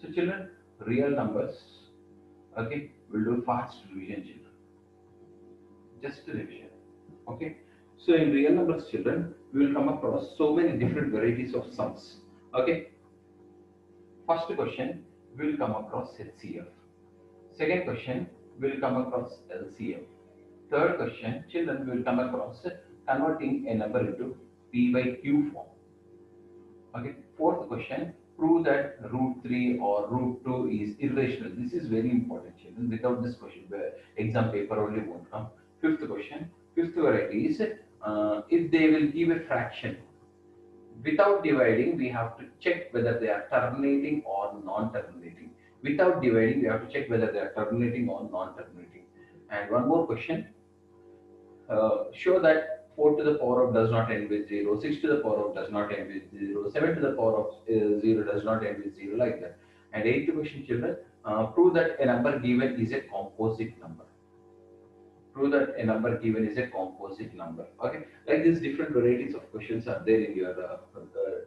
So children, real numbers, okay, we'll do fast revision children. Just a revision. Okay. So in real numbers children, we will come across so many different varieties of sums. Okay. First question, we will come across HCF. Second question, we will come across LCM. Third question, children will come across converting a number into P by Q form. Okay. Fourth question, prove that root 3 or root 2 is irrational. This is very important, children. Without this question, the exam paper only won't come. Fifth question, fifth variety is if they will give a fraction without dividing, we have to check whether they are terminating or non-terminating. Without dividing, we have to check whether they are terminating or non-terminating. And one more question, show that 4 to the power of does not end with 0, 6 to the power of does not end with 0, 7 to the power of 0 does not end with 0, like that. And eighth question, children, prove that a number given is a composite number. Prove that a number given is a composite number. Okay, like these different varieties of questions are there in your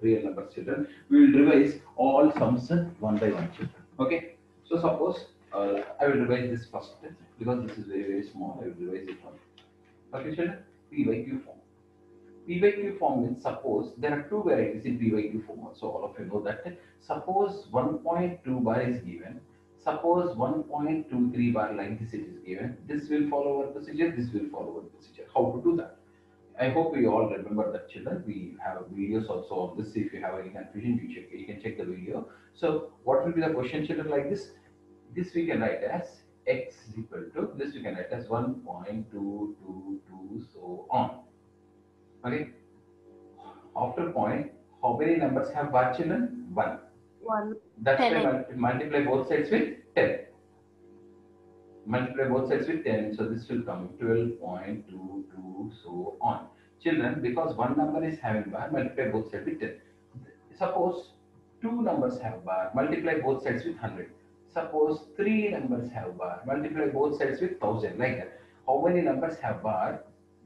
real numbers, children. We will revise all sums one by one, children. Okay, so suppose I will revise this first because this is very small. I will revise it one. Okay, children, P by Q form. P by Q form means suppose there are two varieties in P by Q form. So all of you know that. Suppose 1.2 bar is given. Suppose 1.23 bar like this it is given. This will follow our procedure. This will follow our procedure. How to do that? I hope we all remember that, children. We have videos also on this. If you have any confusion, you can check the video. So what will be the question, children, like this? This we can write as x is equal to, this we can write as 1.222 so on. Okay. After point, how many numbers have bar, children? 1. 1. That's 10. why multiply both sides with 10. Multiply both sides with 10. So this will come 12.22 so on. Children, because one number is having bar, multiply both sides with 10. Suppose two numbers have bar, multiply both sides with 100. Suppose three numbers have bar, multiply both sides with 1000. Like that. How many numbers have bar?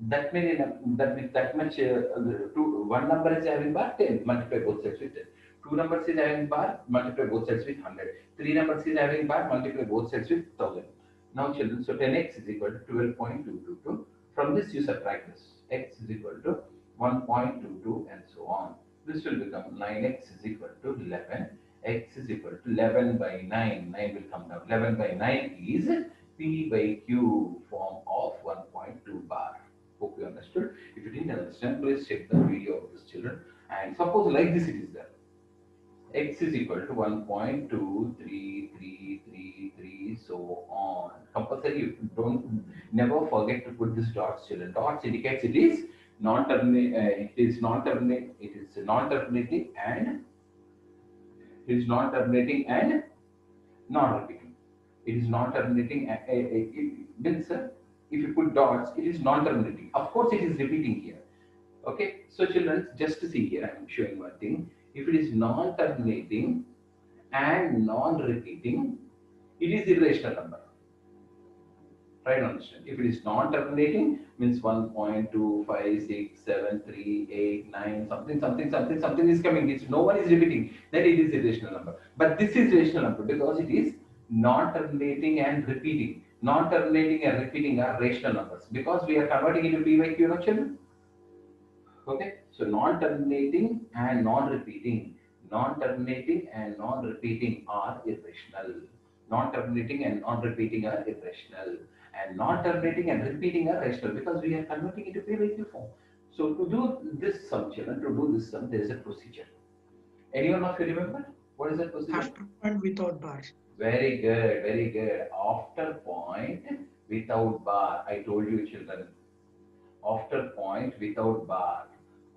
That many that with that much one number is having bar 10, multiply both sides with 10. Two numbers is having bar, multiply both sides with 100. Three numbers is having bar, multiply both sides with 1000. Now children, so 10x is equal to 12.222. From this you subtract this. X is equal to 1.22 and so on. This will become 9x is equal to 11. X is equal to 11 by 9. 9 will come down. 11 by 9 is P by Q form of 1.2 bar. Hope you understood. If you didn't understand, please check the video of this, children. And suppose like this it is there. X is equal to 1.2333 so on. Compulsory, you don't never forget to put this dots, children. Dots indicates it is non-terminating. It is non-terminating and non-repeating. It is non-terminating. It means if you put dots, it is non-terminating. Of course, it is repeating here. Okay, so children, just to see here, I am showing one thing. If it is non-terminating and non-repeating, it is irrational number. Try to understand. If it is non-terminating, means 1.2567389 something is coming. It's no one is repeating. Then it is irrational number. But this is rational number because it is non-terminating and repeating. Non-terminating and repeating are rational numbers because we are converting into P by Q, no, children. Okay, so non-terminating and non-repeating, non-terminating and non-repeating are irrational. Non-terminating and non-repeating are irrational, and non-terminating and repeating are rational because we are converting into P/Q form. So to do this sum, children, to do this sum, there is a procedure. Anyone of you remember what is that procedure? After point without bar. Very good, very good. After point without bar. I told you, children. After point without bar.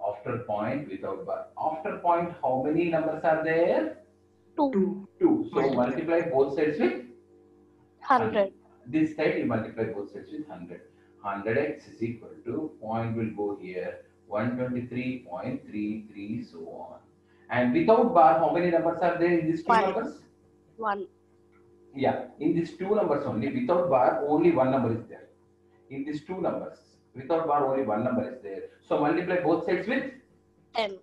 After point without bar. After point, how many numbers are there? 2. 2. So multiply both sides with 100. This side you multiply both sides with 100. 100x is equal to, point will go here, 123.33 so on. And without bar, how many numbers are there in these two 1. numbers? 1. Yeah, in these two numbers only, without bar, only one number is there. In these two numbers, without bar, only one number is there. So multiply both sides with 10.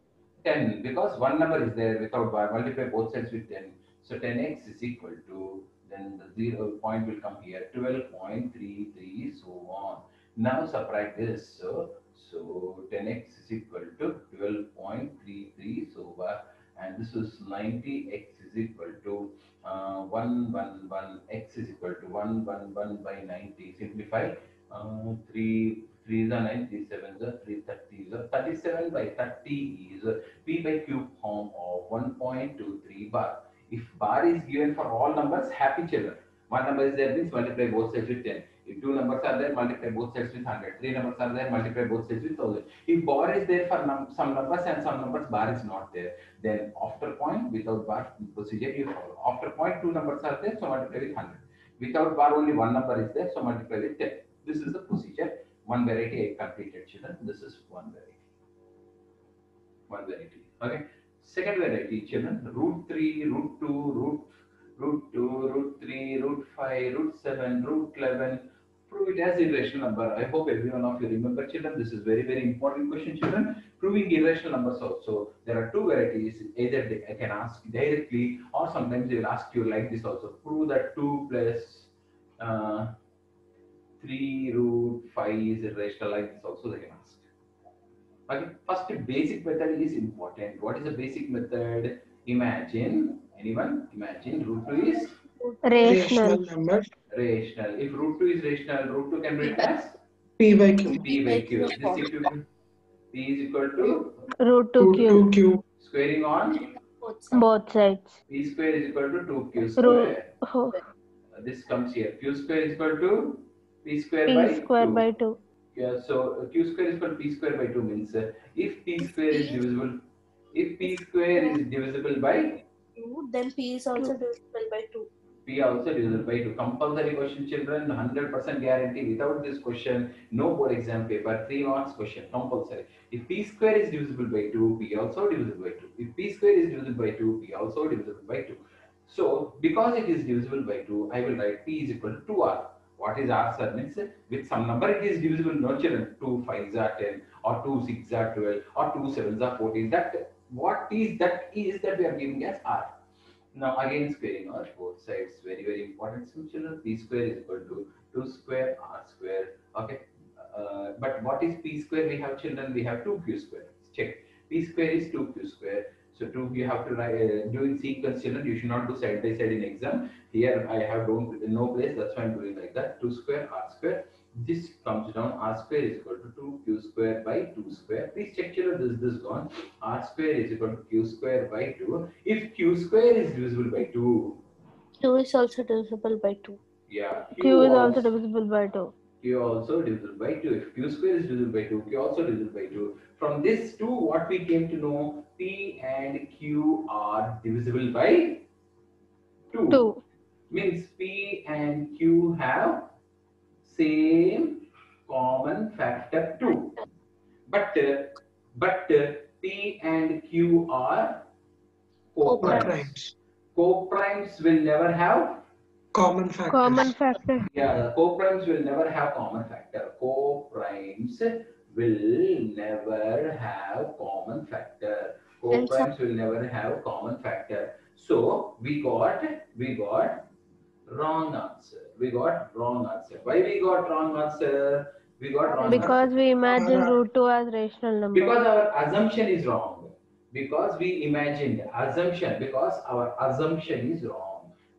10 because one number is there without bar. Multiply both sides with 10. So 10x is equal to, then the 0 point will come here, 12.33, so on. Now subtract this. So 10x is equal to 12.33, so and this is 90x is equal to 111, x is equal to 111 by 90. Simplify. 3 is a 9, 3 7 is a 330 is a 37 by 30 is a p by q form of 1.23 bar. If bar is given for all numbers, happy children. One number is there means multiply both sides with 10. If two numbers are there, multiply both sides with 100. Three numbers are there, multiply both sides with 1000. If bar is there for some numbers and some numbers bar is not there, then after point without bar procedure you follow. After point two numbers are there, so multiply with 100. Without bar only one number is there, so multiply with 10. This is the procedure. One variety I completed, children. This is one variety. One variety. Okay. Second variety, children. Root 3, root 2, root 2, root 3, root 5, root 7, root 11. Prove it as irrational number. I hope every one of you remember, children. This is very, very important question, children. Proving irrational numbers also. There are two varieties. Either I can ask directly, or sometimes they will ask you like this also. Prove that 2 plus 3 root 5 is irrational, like this also they can ask. Okay, first basic method is important. What is the basic method? Imagine, anyone? Imagine root 2 is Rational. number rational. If root 2 is rational, root 2 can be written as p by q. p by q. This equation p is equal to Root 2 Root cube. 2q. squaring on Both sides. p square is equal to 2q Root square. oh, This comes here. Q square is equal to p square p by square 2. by 2. Yeah, so q square is equal to p square by 2 means if p square is divisible, if p square is divisible by 2, then p is also divisible by 2. p also divisible by 2. Compulsory question, children, 100% guarantee. Without this question, no board exam paper, 3 marks question, compulsory. If p square is divisible by 2, p also divisible by 2. If p square is divisible by 2, p also divisible by 2. So, because it is divisible by 2, I will write p is equal to 2r. What is r, sir? Means with some number it is divisible, no children. 2 5s are 10, or 2 6s are 12, or 2 7s are 14. That what is that we are giving as r. Now again squaring on both sides, very very important. So children, p square is equal to 2 square r square. Okay, but what is p square? We have, children, we have 2q square. Check, p square is 2q square. So 2 you have to write, do in sequence, children. You should not do side by side in exam. Here I have no place. That's why I'm doing like that. 2 square r square. This comes down, r square is equal to 2q square by 2 square. Please check, children, this gone. R square is equal to q square by 2. If q square is divisible by 2, Q is also divisible by 2. yeah, Q is also divisible by 2. q also divisible by 2. If q square is divisible by 2, q also divisible by 2. From this 2, what we came to know, p and q are divisible by 2. 2. Means p and q have same common factor 2. But p and q are co-primes. Co-primes. Co-primes will never have, Common factors. Common factor. yeah, co-primes will never have common factor. Co-primes will never have common factor. Co-primes will never have common factor. So we got wrong answer. We got wrong answer. Why we got wrong answer? We got wrong Because answer. we imagine root 2 as rational number. Because our assumption is wrong. Because we imagined assumption. Because our assumption is wrong.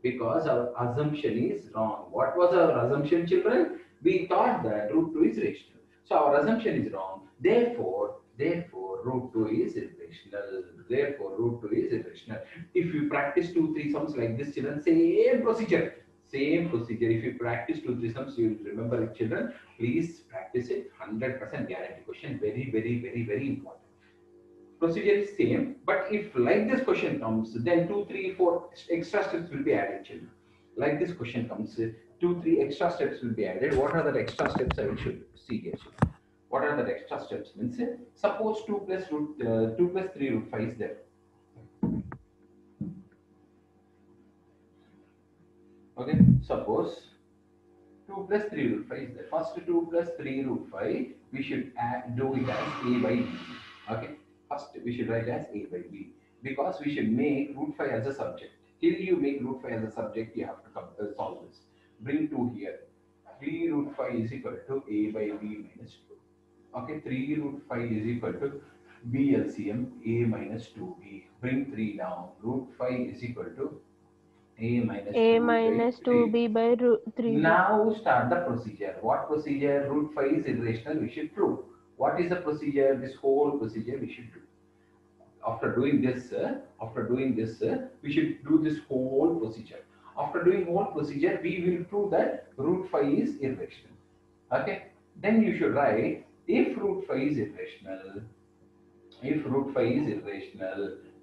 Because our assumption is wrong. What was our assumption, children? We thought that root 2 is rational. So our assumption is wrong. Therefore, root 2 is irrational. Therefore, root 2 is irrational. If you practice 2, 3 sums like this, children, same procedure. Same procedure. If you practice 2, 3 sums, you will remember it, children. Please practice it. 100% guarantee question. Very, very, very, very important. Procedure is same, but if like this question comes, then 2, 3, 4 extra steps will be added, children. Like this question comes, 2, 3 extra steps will be added. What are the extra steps I will see here, children? What are the extra steps? Means suppose 2 plus 3 root 5 is there. Okay, suppose 2 plus 3 root 5 is there. First 2 plus 3 root 5, we should do it as a by b. Okay, first we should write as a by b, because we should make root 5 as a subject. Till you make root 5 as a subject, you have to solve this. Bring 2 here. 3 root 5 is equal to a by b minus 2. Okay, 3 root 5 is equal to b LCM a minus 2b. Bring 3 down. Root 5 is equal to a minus A 2 by minus 3. 2b by root 3b. Now start the procedure. What procedure? Root 5 is irrational, we should prove. What is the procedure? This whole procedure we should do. After doing this, we should do this whole procedure. After doing whole procedure, we will prove that root 5 is irrational. Okay? Then you should write, if root 5 is irrational,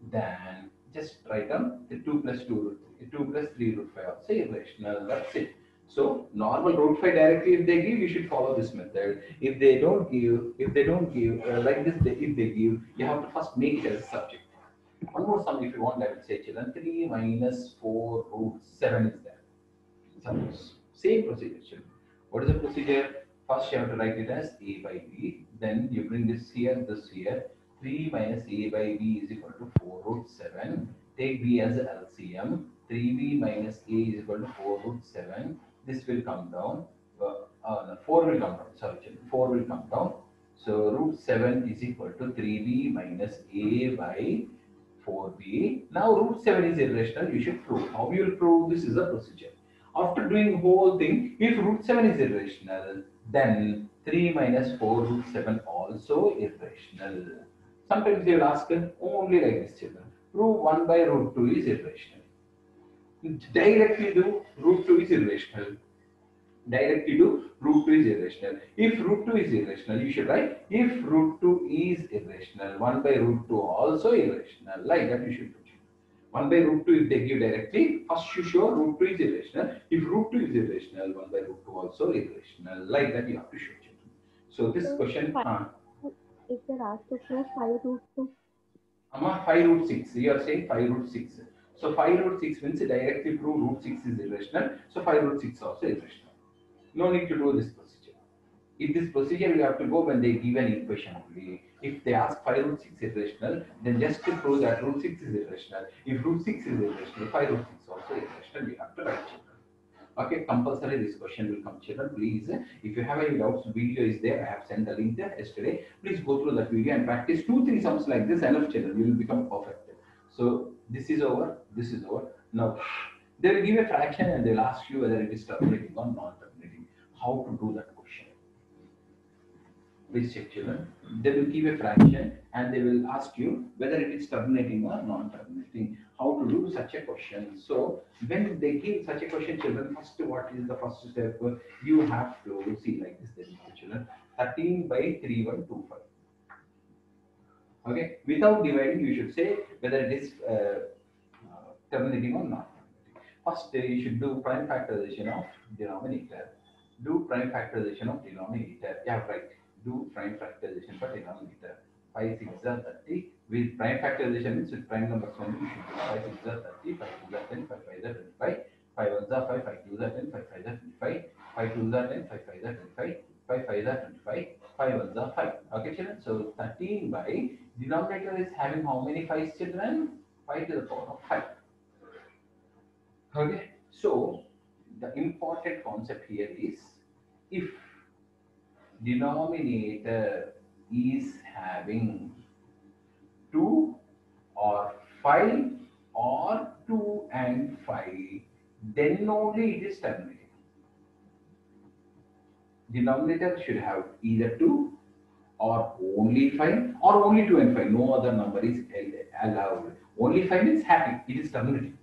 then just write down the 2 plus 2 plus 3 root 5 also irrational. That's it. So normal root 5 directly if they give, you should follow this method. If they don't give, like this, if they give, you have to first make it as a subject. One more sum if you want, I will say children, 3 minus 4 root 7 is there. Suppose. Same procedure, children. What is the procedure? First you have to write it as a by b. Then you bring this here, this here. 3 minus a by b is equal to 4 root 7. Take b as LCM. 3b minus a is equal to 4 root 7. This will come down. No, 4 will come down. Sorry, children. 4 will come down. So root 7 is equal to 3b minus a by 4b. Now root 7 is irrational. You should prove. How you will prove? This is the procedure. After doing whole thing, if root 7 is irrational, then 3 minus 4 root 7 also irrational. Sometimes they will ask only like this, children. Prove 1 by root 2 is irrational. Directly do root 2 is irrational. Directly do root 2 is irrational. If root 2 is irrational, you should write if root 2 is irrational, 1 by root 2 also irrational. Like that you should do. 1 by root 2 if they give directly, first you show root 2 is irrational. If root 2 is irrational, 1 by root 2 also irrational. Like that you have to show. So this question, If they're asked to prove 5 root 2. 5 root 6. You are saying 5 root 6. So 5 root 6 means directly prove root 6 is irrational. So 5 root 6 also irrational. No need to do this procedure. In this procedure, you have to go when they give an equation only. If they ask 5 root 6 is irrational, then just to prove that root 6 is irrational. If root 6 is irrational, 5 root 6 also irrational, we have to write children. Okay, compulsory this question will come, children. Please, if you have any doubts, video is there. I have sent the link there yesterday. Please go through that video and practice 2-3 sums like this. Enough, children. You will become perfect. So this is over. This is over. Now they will give a fraction and they will ask you whether it is terminating or non-terminating. How to do that question? Please check, children. They will give a fraction and they will ask you whether it is terminating or non-terminating. How to do such a question? So when they give such a question, children, first what is the first step? You have to see like this. There is children 13 by 3125. Okay, without dividing, you should say whether it is terminating or not. First, you should do prime factorization of denominator. Do prime factorization of denominator. Yeah, right. Do prime factorization for denominator. 5 6 are 30. With prime factorization means with prime numbers only you should do 5 6 are 30, 5 2 are 10, 5 5 are 25, 5 1 are 5, 5 2 are 10, 5 5 are 25, 5 2 are 10, 5 5 are 25, 5 5 are 25, 5 1 are 5. Okay, children. So 13 by denominator is having how many 5s, children? 5 to the power of 5. Okay. So the important concept here is if denominator is having 2 or 5 or 2 and 5, then only it is terminating. Denominator should have either 2 or only 5 or only 2 and 5. No other number is allowed. Only 5 is happy, it is terminating.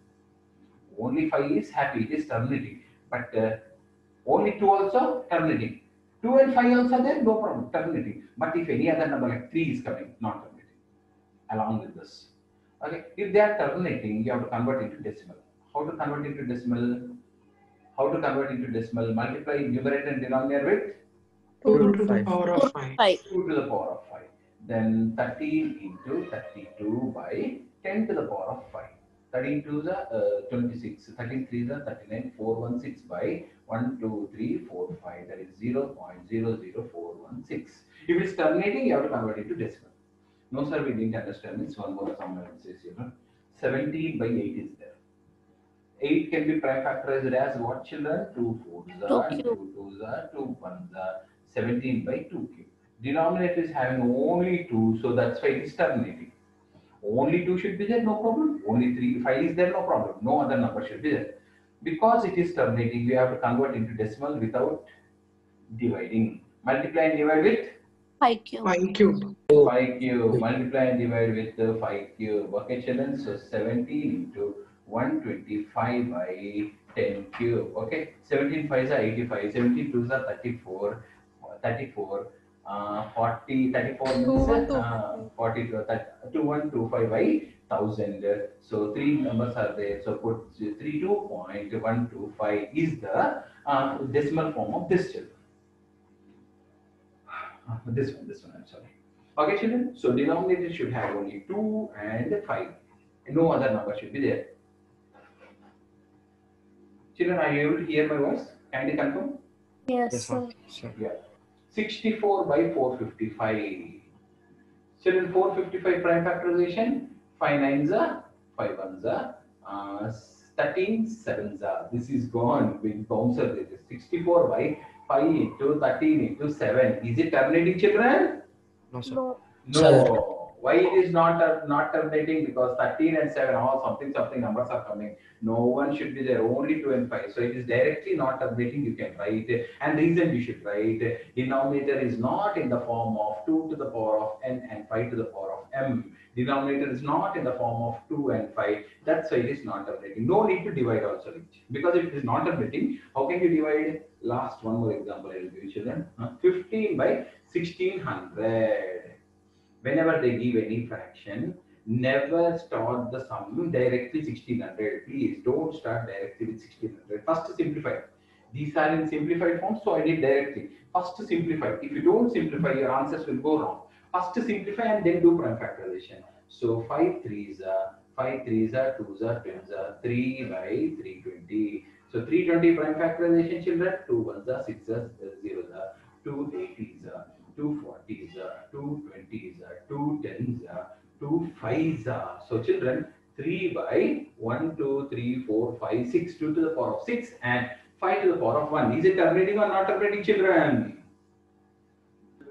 Only 5 is happy, it is terminating. But only 2 also terminating. 2 and 5 also there, no problem, terminating. But if any other number like 3 is coming, not terminating. Along with this. Okay, if they are terminating, you have to convert into decimal. How to convert into decimal? Multiply numerator and denominator with 2 to the power of 5. 2 to the power of 5. Then 13 into 32 by 10 to the power of 5. 13 to the 26, 13 3 the 39, 416 by 1, 2, 3, 4, 5. That is 0.00416. If it's terminating, you have to convert it to decimal. No, sir, we didn't understand this. One more sum says, 17 by 8 is there. 8 can be prime factorized as what, children? 2 4s 2 are, 2 cube. 2s are, 2 1s are, 17 by 2 cube. Denominator is having only 2, so that's why it is terminating. Only 2 should be there, no problem. Only 3, 5 is there, no problem. No other number should be there. Because it is terminating, we have to convert into decimal without dividing. Multiply and divide with 5 cube. 5 cube. 5 cube. Multiply and divide with 5 cube. Okay, children. So 17 into 125 by 10 cube. Okay, 17 5s are 85. 17 2s are 34. 34. 40, 34 means 42, 2125 by 1000. So three numbers are there. So put 32.125 is the decimal form of this children. This one, I'm sorry. Okay, children. So denominator should have only 2 and 5. No other number should be there. Children, are you able to hear my voice? Kindly confirm. Yes, sir. Yeah. 64 by 455. Children, 455 prime factorization. 5 9s are, 5 1s are, 13 7s are. This is gone with bouncer. This is 64 by 5 into 13 into 7. Is it terminating, children? No, sir. No. No. Why it is not terminating? Because 13 and 7 all something numbers are coming. No one should be there. Only 2 and 5. So it is directly not terminating. You can write. And reason you should write. Denominator is not in the form of 2 to the power of n and 5 to the power of m. Denominator is not in the form of 2 and 5. That's why it is not terminating. No need to divide also. Because if it is not terminating, how can you divide? Last one more example I will give you, children. 15 by 1600. Whenever they give any fraction, never start the sum directly 1600. Please don't start directly with 1600. First simplify. These are in simplified form, so I did directly. First simplify. If you don't simplify, your answers will go wrong. First simplify and then do prime factorization. So 5 3s are, 5 3s are, 2s are, 10s are, 3 by 320. So 320 prime factorization, children. 2 1s are, 6 are, 0s are, 2 80s are, 2 40s are, 2 20s are, 2 10s are, 2 5s are. So children, 3 by 1 2 3 4 5 6, 2 to the power of 6 and 5 to the power of 1. Is it terminating or not terminating, children?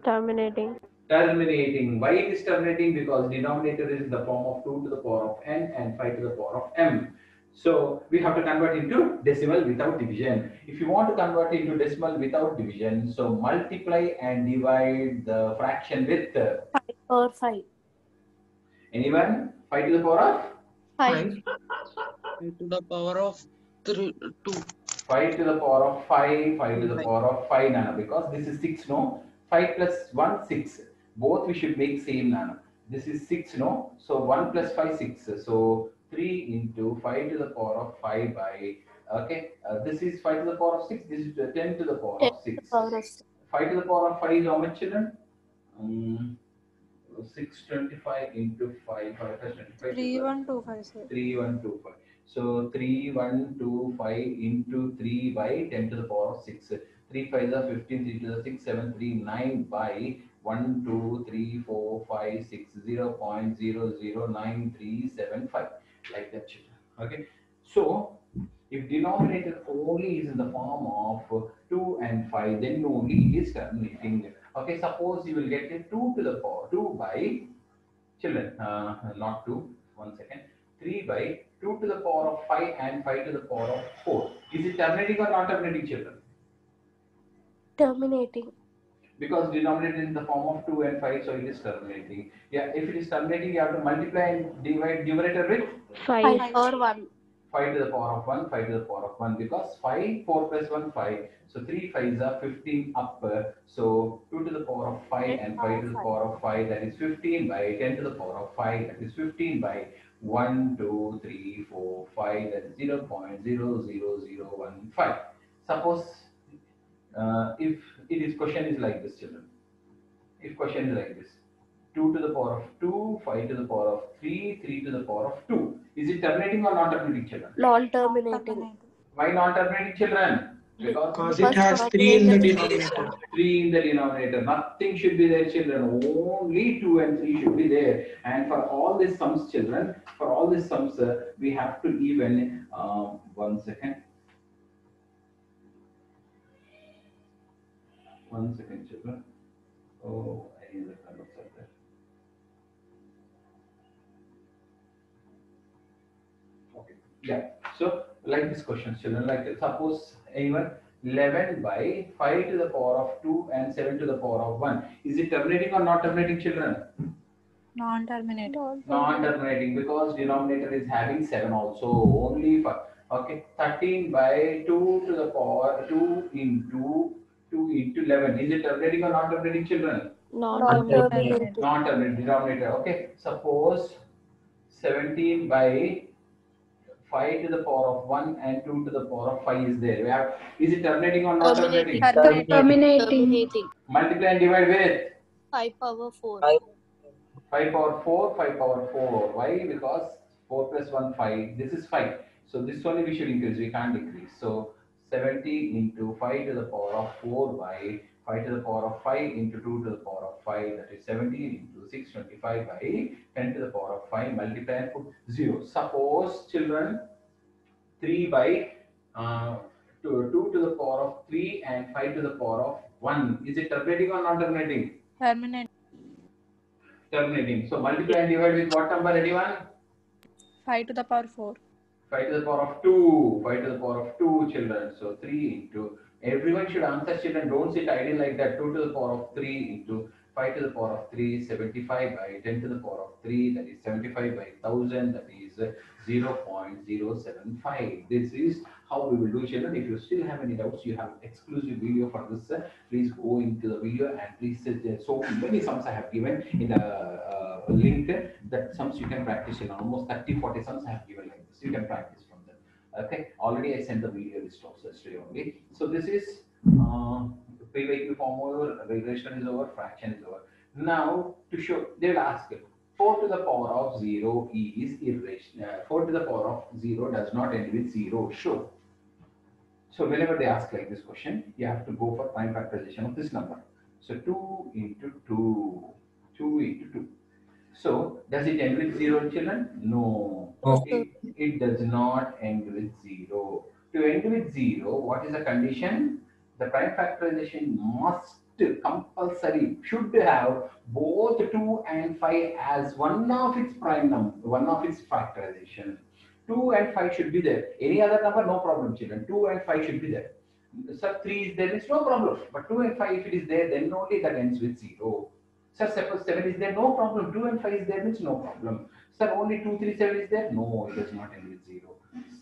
Terminating. Terminating. Why it is terminating? Because denominator is in the form of 2 to the power of n and 5 to the power of m. So we have to convert into decimal without division. If you want to convert into decimal without division, so multiply and divide the fraction with 5 or 5. anyone? 5 to the power of 5. 5 to the power of 2. 5 to the power of 5, 5 to the power of 5 nano, because this is 6 no, 5 plus 1 6, both we should make same nano. This is 6 no, so 1 plus 5 6, so 3 into 5 to the power of 5 by, okay, this is 5 to the power of 6, this is 10 to the power 10 of 6. power of 6. 5 to the power of 5 is how much, children? 625 into 5, 5 plus 25. 3125, sir. 3125. So 3125 into 3 by 10 to the power of 6. 3 5s are 15, 3 to the 6, 7, 3, 9 by 1, 2, 3, 4, 5, 6, 0.009375. Like that, children. Okay. So if denominator only is in the form of 2 and 5, then only it is terminating. Okay, suppose you will get a 2 to the power 2 by, children, not 2, 1 second, 3 by 2 to the power of 5 and 5 to the power of 4. Is it terminating or not terminating, children? Terminating. Because denominator is in the form of 2 and 5, so it is terminating. Yeah, if it is terminating, you have to multiply and divide numerator with 5 or 1. 5 to the power of 1, 5 to the power of 1, because 5, 4 plus 1, 5. So 3 5s are 15 up. So 2 to the power of 5 and 5 to the power of 5, that is 15 by 10 to the power of 5, that is 15 by 1, 2, 3, 4, 5, that is 0.00015. Suppose if it is question is like this, children. If question is like this, 2 to the power of 2, 5 to the power of 3, 3 to the power of 2. Is it terminating or not terminating, children? Non-terminating. Why not terminating, children? Because it has 3 in the denominator. 3 in the denominator. Nothing should be there, children. Only 2 and 3 should be there. And for all these sums, children, for all these sums, we have to even, 1 second. 1 second, children. Oh, I need the colors up there. Okay. Yeah. So, like this question, children, like suppose anyone 11 by 5 to the power of 2 and 7 to the power of 1. Is it terminating or not terminating, children? Non-terminating. Non-terminating, because denominator is having 7 also. Only for, okay, 13 by 2 to the power 2 into 11. Is it terminating or not terminating, children? Non-terminating. Non-terminating denominator. Okay. Suppose 17 by 5 to the power of 1 and 2 to the power of 5 is there. We have, is it terminating or not terminating? Terminating. Multiply and divide with 5 power 4. 5 power 4, 5 power 4. Why? Because 4 plus 1, 5. This is 5. So this only we should increase. We can't decrease. So 70 into 5 to the power of 4 by 5 to the power of 5 into 2 to the power of 5. That is 17 into 625 by 10 to the power of 5. Multiply and put 0. Suppose, children, 3 by 2 to the power of 3 and 5 to the power of 1. Is it terminating or not terminating? Terminating. So multiply and divide with what number, anyone? 5 to the power 4. 5 to the power of 2. 5 to the power of 2, children. So 3 into. Everyone should answer, children. Don't sit idle like that. 2 to the power of 3 into 5 to the power of 3, 75 by 10 to the power of 3, that is 75 by 1000, that is 0.075. This is how we will do, children. If you still have any doubts, you have exclusive video for this. Please go into the video and please, so many sums I have given in the link, that sums you can practice in almost 30-40 sums I have given like this. You can practice from them. Okay, already I sent the video list also yesterday only. So this is pre-VQ form over, regression is over, fraction is over. Now to show, they will ask 4 to the power of 0 is irrational. 4 to the power of 0 does not end with 0. Show. So whenever they ask like this question, you have to go for prime factorization of this number. So 2 into 2, 2 into 2. So does it end with 0, children? No. It does not end with 0. To end with 0, what is the condition? The prime factorization must compulsory should have both 2 and 5 as one of its prime number, one of its factorization. 2 and 5 should be there. Any other number, no problem, children. 2 and 5 should be there. Sir, 3 is there, it's no problem. But 2 and 5, if it is there, then only that ends with 0. Sir, suppose 7 is there, no problem. 2 and 5 is there, means no problem. Sir, only 2, 3, 7 is there? No, it does not end with 0.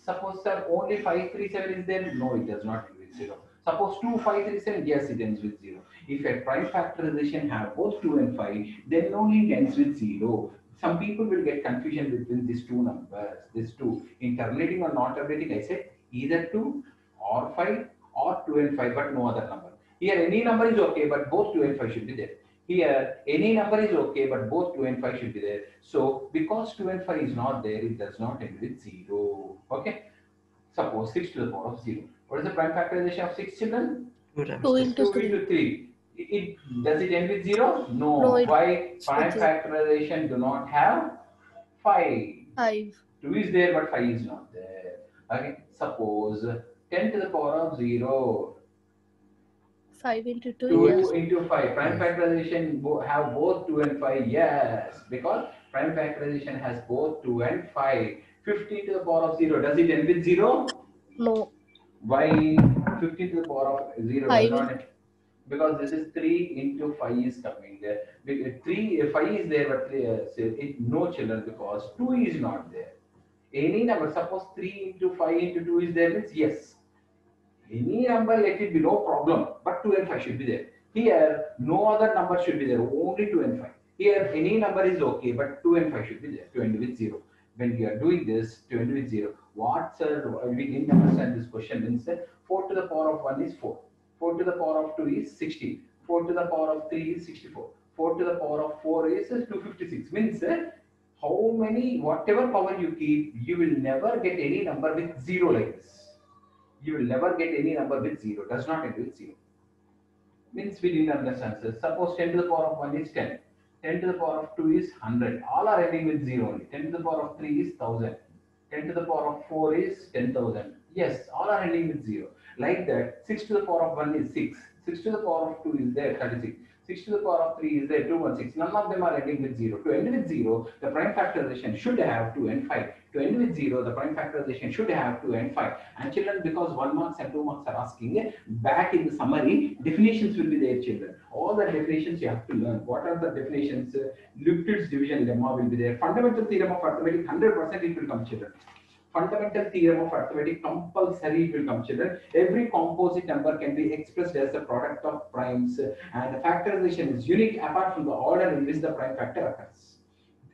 Suppose, sir, only 5, 3, 7 is there? No, it does not end with 0. Suppose 2, 5, 3, 7, yes, it ends with 0. If a prime factorization have both 2 and 5, then only it ends with 0. Some people will get confusion between these two numbers, these two. In terminating or not terminating, I said either 2 or 5 or 2 and 5, but no other number. Here, any number is okay, but both 2 and 5 should be there. Here, any number is okay, but both 2 and 5 should be there. So, because 2 and 5 is not there, it does not end with 0. Okay? Suppose 6 to the power of 0. What is the prime factorization of 6, children? 2 into 2 3. into 3. Does it end with 0? No. No, Why? Prime okay. factorization do not have 5. 5. 2 is there, but 5 is not there. Okay. Suppose 10 to the power of 0. 5 into 2. 2 Yes. into 5. Prime factorization have both 2 and 5. Yes. Because prime factorization has both 2 and 5. 15 to the power of 0. Does it end with 0? No. Why 15 to the power of 0 5. does not? Because this is 3 into 5 is coming there. 5 is there, but no, children, because 2 is not there. Any number, suppose 3 into 5 into 2 is there, means yes. Any number, let it be, no problem. But 2 and 5 should be there. Here, no other number should be there, only 2 and 5. Here, any number is okay, but 2 and 5 should be there, to end with 0. When we are doing this, to end with 0, what, sir, we didn't understand this question, means 4 to the power of 1 is 4. 4 to the power of 2 is 16. 4 to the power of 3 is 64. 4 to the power of 4 is 256. Means how many, whatever power you keep, you will never get any number with 0 like this. You will never get any number with 0. Does not end with 0. Means we didn't understand. So suppose 10 to the power of 1 is 10. 10 to the power of 2 is 100. All are ending with 0 only. 10 to the power of 3 is 1000. 10 to the power of 4 is 10,000. Yes, all are ending with 0. Like that, 6 to the power of 1 is 6. 6 to the power of 2 is there, 36. 6 to the power of 3 is there, 216. None of them are ending with 0. To end with 0, the prime factorization should have 2 and 5. To end with 0, the prime factorization should have 2 and 5. And children, because 1 marks and 2 marks are asking, back in the summary, definitions will be there, children. All the definitions you have to learn. What are the definitions? Lipton's division lemma will be there. Fundamental theorem of arithmetic, 100% it will come, children. Fundamental theorem of arithmetic, compulsory it will come, children. Every composite number can be expressed as the product of primes, and the factorization is unique apart from the order in which the prime factor occurs.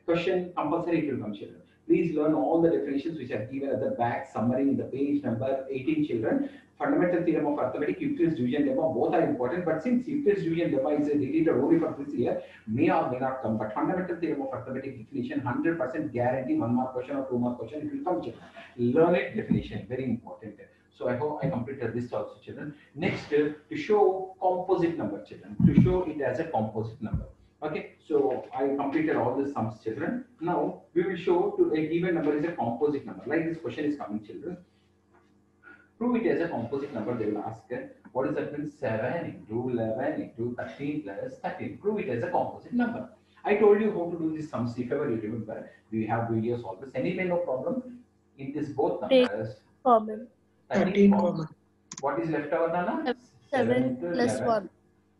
Question, compulsory it will come, children. Please learn all the definitions which are given at the back summary in the page number 18, children. Fundamental theorem of arithmetic, Euclid's division lemma, both are important, but since Euclid's division lemma is deleted only for this year, may or may not come. But fundamental theorem of arithmetic definition, 100% guarantee, 1 mark question or 2 mark question, it will come, children. Learn it, definition, very important. So I hope I completed this also, children. Next, to show composite number, children. To show it as a composite number. Okay, so I completed all the sums, children. Now we will show to a given number is a composite number. Like this question is coming, children. Prove it as a composite number. They will ask, what does that mean? 7 into 11 into 13 plus 13. Prove it as a composite number. I told you how to do this sums. If ever you remember, we have videos always. Anyway, no problem. In this both numbers, Common. 13 common. What is left over, Nana? 7 plus 11 1.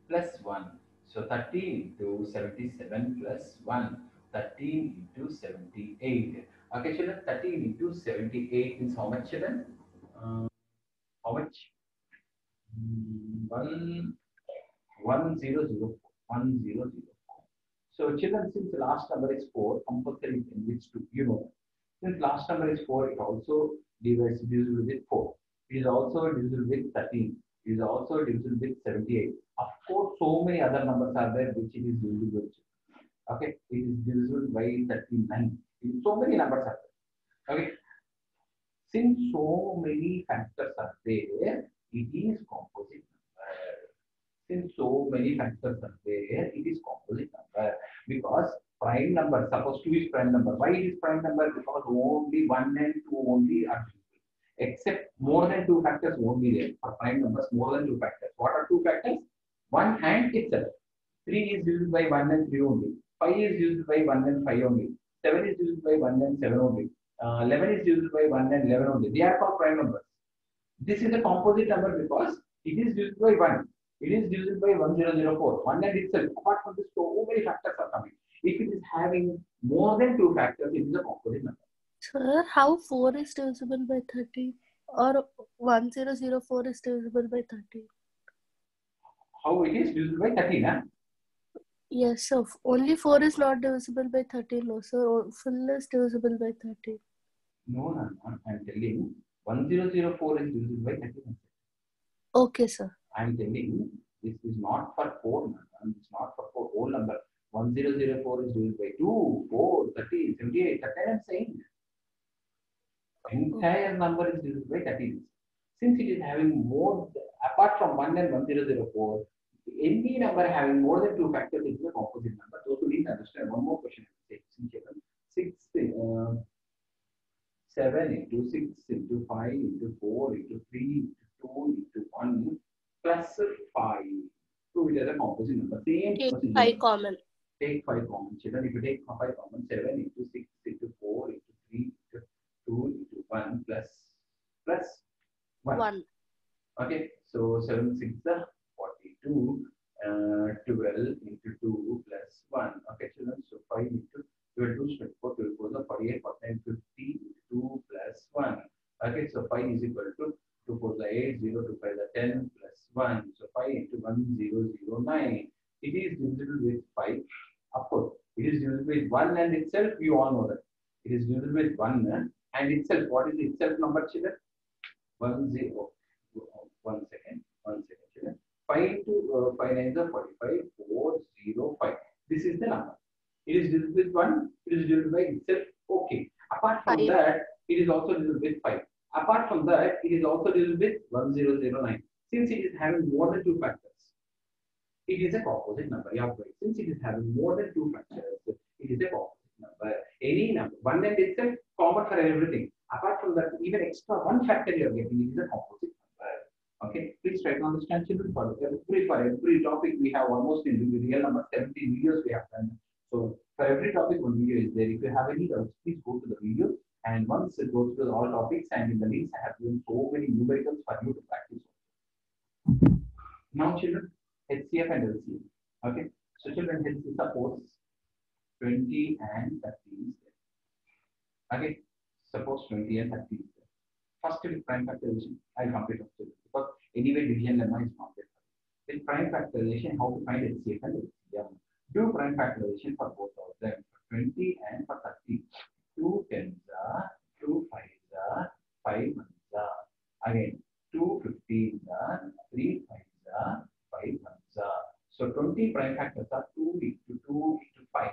plus 1. So 13 into 77 plus 1. 13 into 78. Okay, children, 13 into 78 means how much, children? How much? 1,004. So children, since the last number is 4, compulsory in which to, you know. Since last number is 4, it also divides divisible with 4. It is also divisible with 13. It is also divisible with 78. Of course, so many other numbers are there which it is divisible with. Okay, it is divisible by 39. So many numbers are there. Okay. Since so many factors are there, it is composite number. Since so many factors are there, it is composite number. Because prime number, suppose 2 is prime number. Why it is prime number? Because only 1 and 2 only are divisible. Except more than 2 factors won't be there. For prime numbers, more than 2 factors. What are 2 factors? 1 and itself. 3 is divisible by 1 and 3 only. 5 is divisible by 1 and 5 only. 7 is divisible by 1 and 7 only. 11 is divisible by 1 and 11 only. They are called prime numbers. This is a composite number because it is divisible by 1. It is divisible by 1004. 1 and itself. Apart from this, so many factors are coming. If it is having more than 2 factors, it is a composite number. Sir, how 4 is divisible by 30? Or 1004 is divisible by 30? How it is divisible by 13, huh? Yes, sir. Only 4 is not divisible by 30, no, sir. Full is divisible by 30. No, I am telling 1004 is divisible by 13. Okay, sir. I am telling this is not for 4, it's not for 4 whole number. 1004 is divisible by 2, 4, 30, 78. That I am saying. Entire number is divisible by 13. Since it is having more, apart from 1 and 1004, any number having more than 2 factors is a composite number. Those who didn't understand, one more question. 7 into 6 into 5 into 4 into 3 into 2 into 1 plus 5. So it is a composite number. Same Take procedure. 5 common. Take 5 common. Children, if you take 5 common, 7 into 6 into 4 into 3 into 2 into 1 plus 1. Okay, so 7 6 is 42. 12 into 2 plus 1. Okay, children, so 5 into 12 2 24 12 48 49 50 2 plus 1. Okay, so 5 is equal to 2 4 is 8 0 2 5 is 10 plus 1. So 5 into 1 0 0 9. It is divisible with 5. Of course, it is divisible with 1 and itself. You all know that it is divisible with 1 and itself. What is the itself number, children? 1 0. 1 second, children. 5 into 5 9 is 45 4 0 5. This is the number. It is divisible with 1. It is divisible by itself. Okay. Apart from 5. that, it is also divisible with 5. Apart from that, it is also dealing with 1009. Since it is having more than two factors, it is a composite number. Yeah, right. Since it is having more than two factors, it is a composite number. Any number, one and itself common for everything. Apart from that, even extra one factor you are getting, it is a composite number. Okay, please try to understand, children. For every topic, we have almost in the real number 70 videos we have done. So for every topic, one video is there. If you have any doubts, please go to the video. And once it goes through all topics, and in the links, I have given so many numericals for you to practice. Now, children, HCF and LCM. Okay, so children, let's suppose 20 and 30 is there. Okay, suppose 20 and 30 is there. First, with prime factorization, I'll complete it because anyway, division lemma is not there. With prime factorization, how to find HCF and LCM? Do prime factorization for both of them, for 20 and for 30. 2 tens are, 2 fives are, 5 ones are. Again, 2 15s are, 3 fives are, 5 ones are. So 20 prime factors are 2 into 2 into 5.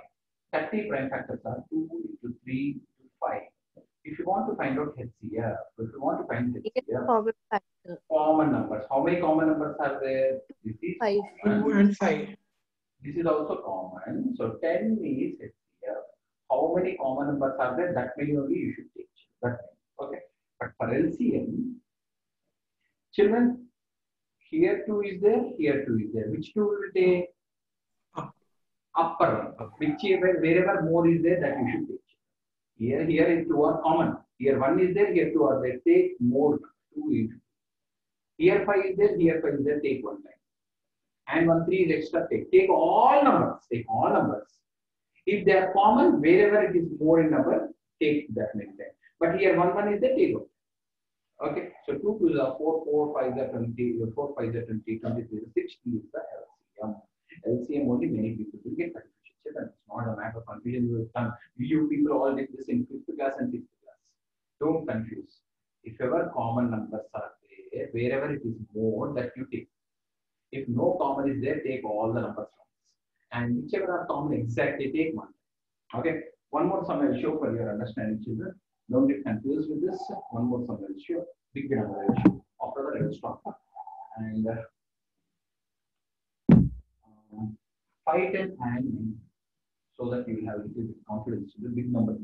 30 prime factors are 2 into 3 into 5. If you want to find out HCF, Common factor. common numbers. How many common numbers are there? This is 5. 2 and 5. This is also common. So 10 is HCF. How many common numbers are there? That many only you should take. That many. Okay. But for LCM, children, here 2 is there, here 2 is there. Which 2 will take? Upper one. Whichever, wherever more is there, that you should take. Here is 2 are common. Here 1 is there, here 2 are there. Take more. 2 into. Here 5 is there, here 5 is there. Take 1 time. And 1 3 is extra. Take all numbers. Take all numbers. If they are common, wherever it is more in number, take that many times. But here 1 1 is there, take 1. Okay. So 2 2 is 4, 4 5 is 20, 4 5 is 20, 23 is 60 is the LCM. LCM only many people will get confusion. It's not a matter of confusion. You people all did this in 5th class and 6th class. Don't confuse. If ever common numbers are there, wherever it is more, that you take. If no common is there, take all the numbers from this. And whichever are common, exactly take 1. Okay. One more sum I will show for your understanding, children. Don't get confused with this. One more sum I will show. Big number I will show. After that, I will stop. And 5, 10, and 9. So that you will have a little bit confidence in the big number.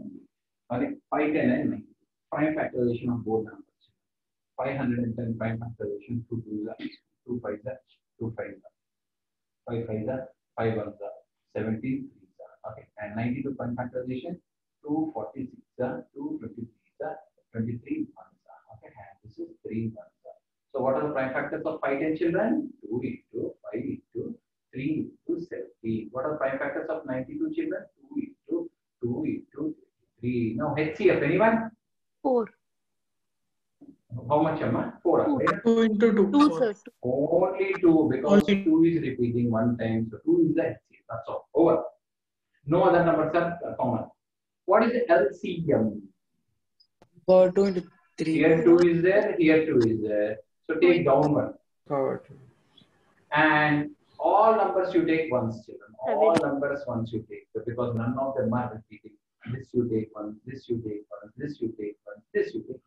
Okay. 5, 10, and 9. Prime factorization of both numbers. 510 prime factorization. 2 2s are, 2 5s are, 2 5s are, 5 5s are, 5 1s are, 17 3s are. Okay. And 92 prime factorization. 2 46 are, 2 23s are, 23 1s are. Okay. And this is 3 1s are. So what are the prime factors of 5 10 children? 2 into 5 into 3 into 17. What are the prime factors of 92 children? 2 into 2 into 3. Now HCF, anyone? 4. How much, Amma? 4. Right? 2 into 2. 2, 4. sir. Only 2 because Only 2 is repeating 1 time. So 2 is the HCF. That's all. Over. No other numbers are common. What is the LCM? 2 into 3. Here 2 is there, here 2 is there. So take down 1. Power 2. And all numbers you take once, children. All 7. numbers once you take. So because none of them are repeating. This you take 1, this you take 1, this you take 1, this you take 1.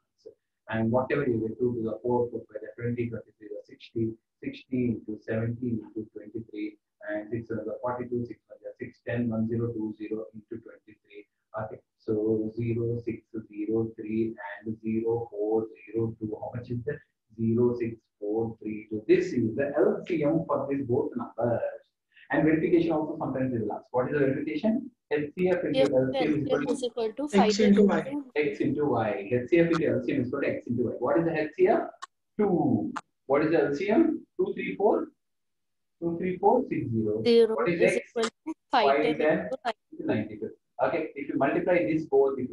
And whatever you get 2 to the 4, 4 by the 20, 23, the 60, 60 into 17 into 23, and 6 another 42, 6 another 6, 10, 1, 0, 2, 0 into 23. Okay. So 0, 6, 0, 3, and 0, 4, 0, 2. How much is that? 0, 6, 4, 3, 2. This is the LCM for these both numbers. And verification also sometimes they will ask. What is the verification? HCF into LCM is equal to 5 X into Y. X into Y. HCF into LCM is equal to X into Y. What is the HCF? 2. What is the LCM? 2, 3, 4. 2, 3, 4, 6, 0. 0 What is is X? equal to 5 5, 10 10, into 9. 92. Okay, if you multiply this both, you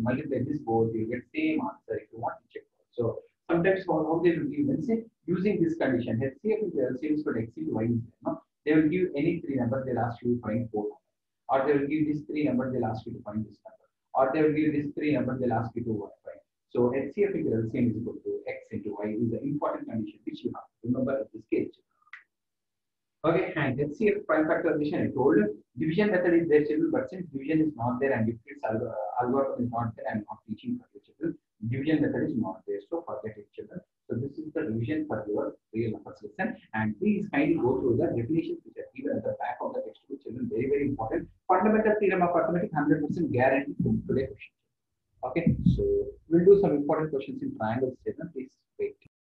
get same answer if you want to check. So sometimes how they will give, let's say, using this condition, HCF into LCM is equal to X into Y. No? They will give any 3 numbers, they'll ask you to find 4. Or they will give these 3 numbers, they'll ask you to find this number. Or they will give these 3 numbers, they'll ask you to find. So HCF into LCM is equal to X into Y is the important condition which you have to remember at this case. Okay, and HCF prime factorization, I told you, division method is there, children, but since division is not there and if its algorithm is not there, I am not teaching for you, children. Division method is not there, so forget it, children. revision for your real numbers lesson. And please kindly go through the definitions which are given at the back of the textbook, children. Very, very important. Fundamental theorem of arithmetic, 100% guaranteed to today question. Okay, so we'll do some important questions in triangles, children. Please